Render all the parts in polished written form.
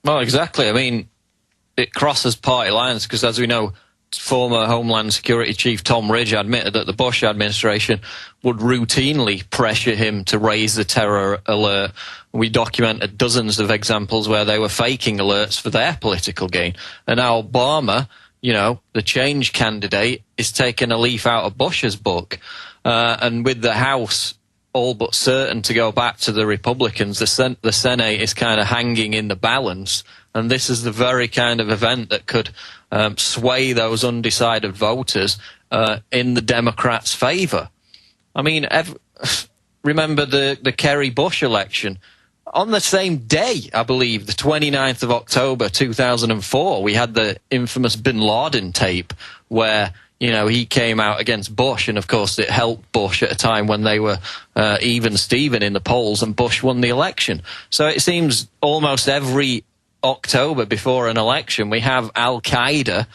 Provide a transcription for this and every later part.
Well, exactly. I mean, it crosses party lines because, as we know, former Homeland Security Chief Tom Ridge admitted that the Bush administration would routinely pressure him to raise the terror alert. We documented dozens of examples where they were faking alerts for their political gain. And now Obama, you know, the change candidate, is taking a leaf out of Bush's book. And with the House all but certain to go back to the Republicans, the Senate is kind of hanging in the balance. And this is the very kind of event that could sway those undecided voters in the Democrats' favor. I mean, remember the Kerry Bush election? On the same day, I believe, the 29th of October 2004, we had the infamous Bin Laden tape where, you know, he came out against Bush, and of course it helped Bush at a time when they were even Steven in the polls, and Bush won the election. So it seems almost every October before an election we have Al-Qaeda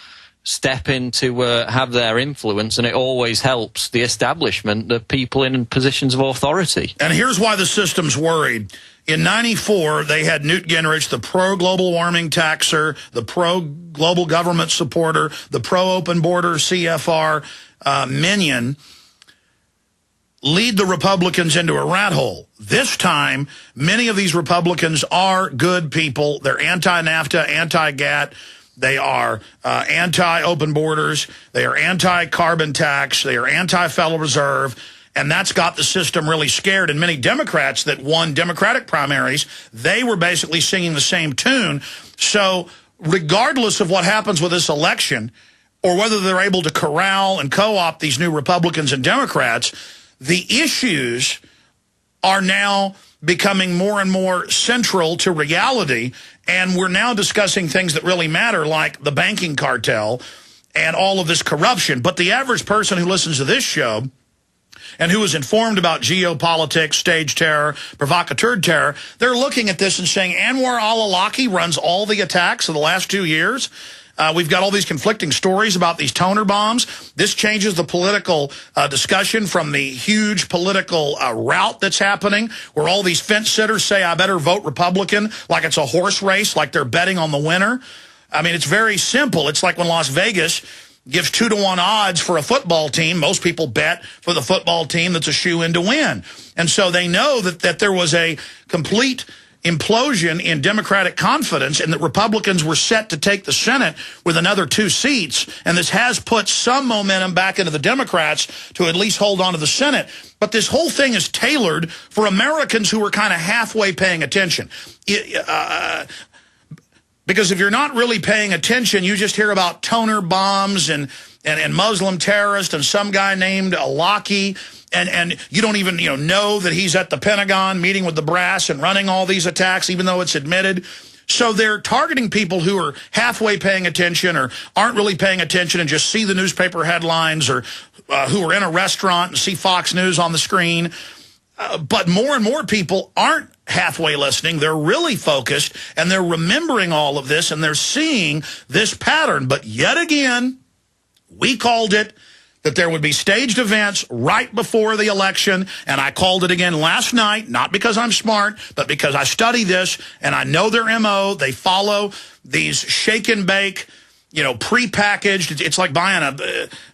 step in to have their influence, and it always helps the establishment, the people in positions of authority. And here's why the system's worried. In '94, they had Newt Gingrich, the pro-global warming taxer, the pro-global government supporter, the pro-open border CFR minion, lead the Republicans into a rat hole. This time, many of these Republicans are good people. They're anti-NAFTA, anti-GATT. They are anti-open borders. They are anti-carbon tax. They are anti-Federal Reserve. And that's got the system really scared. And many Democrats that won Democratic primaries, they were basically singing the same tune. So regardless of what happens with this election, or whether they're able to corral and co-opt these new Republicans and Democrats, the issues are now becoming more and more central to reality. And we're now discussing things that really matter, like the banking cartel and all of this corruption. But the average person who listens to this show and who is informed about geopolitics, stage terror, provocateur terror, they're looking at this and saying, Anwar-al-Awlaki runs all the attacks of the last 2 years. We've got all these conflicting stories about these toner bombs. This changes the political discussion from the huge political rout that's happening, where all these fence sitters say, I better vote Republican, like it's a horse race, like they're betting on the winner. I mean, it's very simple. It's like when Las Vegas gives 2-to-1 odds for a football team. Most people bet for the football team that's a shoe-in to win. And so they know that there was a complete implosion in Democratic confidence and that Republicans were set to take the Senate with another 2 seats. And this has put some momentum back into the Democrats to at least hold on to the Senate. But this whole thing is tailored for Americans who are kind of halfway paying attention. Because if you're not really paying attention, you just hear about toner bombs and Muslim terrorists and some guy named Awlaki, and you don't even know that he's at the Pentagon meeting with the brass and running all these attacks, even though it's admitted. So they're targeting people who are halfway paying attention or aren't really paying attention and just see the newspaper headlines, or who are in a restaurant and see Fox News on the screen. But more and more people aren't halfway listening. They're really focused, and they're remembering all of this, and they're seeing this pattern. But yet again, we called it, that there would be staged events right before the election, and I called it again last night, not because I'm smart, but because I study this, and I know their MO. They follow these shake and bake, pre-packaged. It's like buying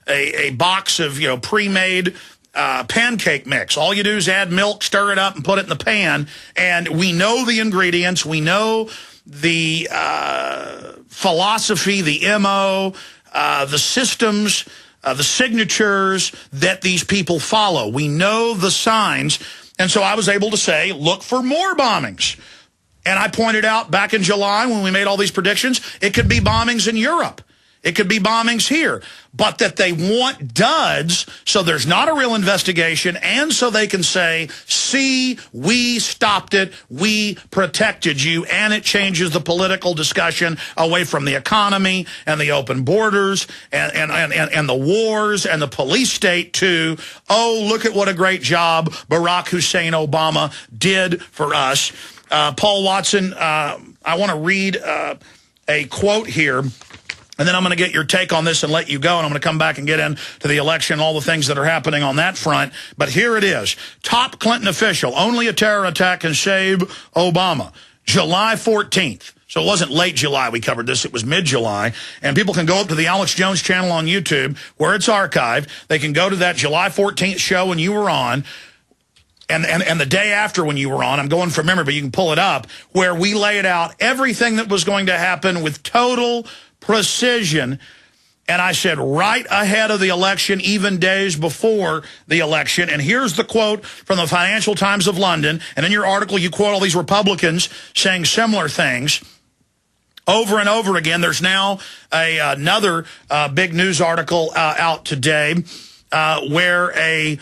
a box of, pre-made pancake mix. All you do is add milk, stir it up, and put it in the pan. And we know the ingredients. We know the philosophy, the MO, the systems, the signatures that these people follow. We know the signs. And so I was able to say, look for more bombings. And I pointed out back in July when we made all these predictions, it could be bombings in Europe. It could be bombings here, but that they want duds so there's not a real investigation, and so they can say, see, we stopped it, we protected you, and it changes the political discussion away from the economy and the open borders and the wars and the police state to, oh, look at what a great job Barack Hussein Obama did for us. Paul Watson, I want to read a quote here, and then I'm going to get your take on this and let you go, and I'm going to come back and get into the election, all the things that are happening on that front. But here it is. Top Clinton official, only a terror attack can save Obama. July 14th. So it wasn't late July we covered this, it was mid-July. And people can go up to the Alex Jones channel on YouTube where it's archived. They can go to that July 14th show when you were on. And the day after when you were on, I'm going from memory, but you can pull it up, where we laid out everything that was going to happen with total precision. And I said right ahead of the election, even days before the election. And here's the quote from the Financial Times of London. And in your article, you quote all these Republicans saying similar things over and over again. There's now another big news article out today where a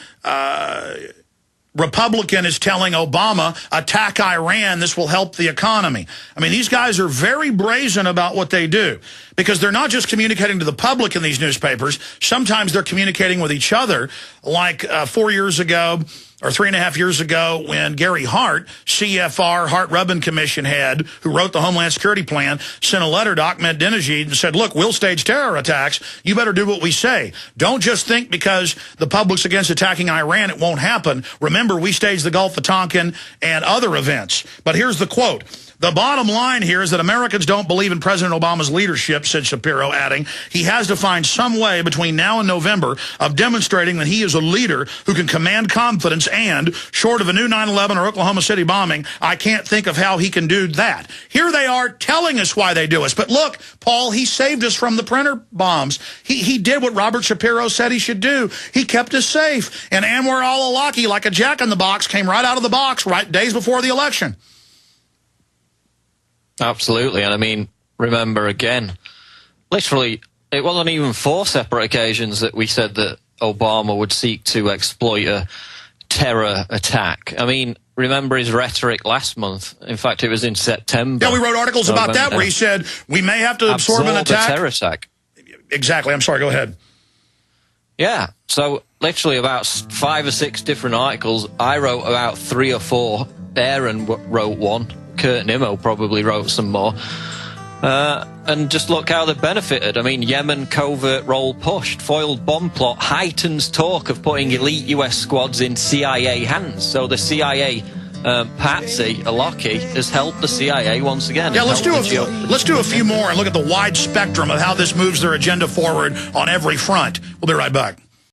Republican is telling Obama, attack Iran, this will help the economy. I mean, these guys are very brazen about what they do because they're not just communicating to the public in these newspapers. Sometimes they're communicating with each other, like 4 years ago or 3.5 years ago when Gary Hart, CFR, Hart-Rubin Commission head, who wrote the Homeland Security Plan, sent a letter to Ahmadinejad and said, look, we'll stage terror attacks. You better do what we say. Don't just think because the public's against attacking Iran, it won't happen. Remember, we staged the Gulf of Tonkin and other events. But here's the quote. The bottom line here is that Americans don't believe in President Obama's leadership, said Shapiro, adding, he has to find some way between now and November of demonstrating that he is a leader who can command confidence and, short of a new 9/11 or Oklahoma City bombing, I can't think of how he can do that. Here they are telling us why they do us. But look, Paul, he saved us from the printer bombs. He did what Robert Shapiro said he should do. He kept us safe. And Anwar-al-Awlaki, like a jack-in-the-box, came right out of the box right days before the election. Absolutely. And I mean, remember again, literally, it wasn't even 4 separate occasions that we said that Obama would seek to exploit a terror attack. I mean, remember his rhetoric last month. In fact, it was in September. Yeah, we wrote articles about that where he said we may have to absorb an attack. A terror attack. Exactly. I'm sorry. Go ahead. Yeah. So literally about 5 or 6 different articles. I wrote about 3 or 4. Aaron wrote one. Kurt Nimmo probably wrote some more. And just look how they benefited. I mean, Yemen covert role pushed, foiled bomb plot, heightens talk of putting elite US squads in CIA hands. So the CIA patsy, Awlaki, has helped the CIA once again. Yeah, let's do a few more and look at the wide spectrum of how this moves their agenda forward on every front. We'll be right back.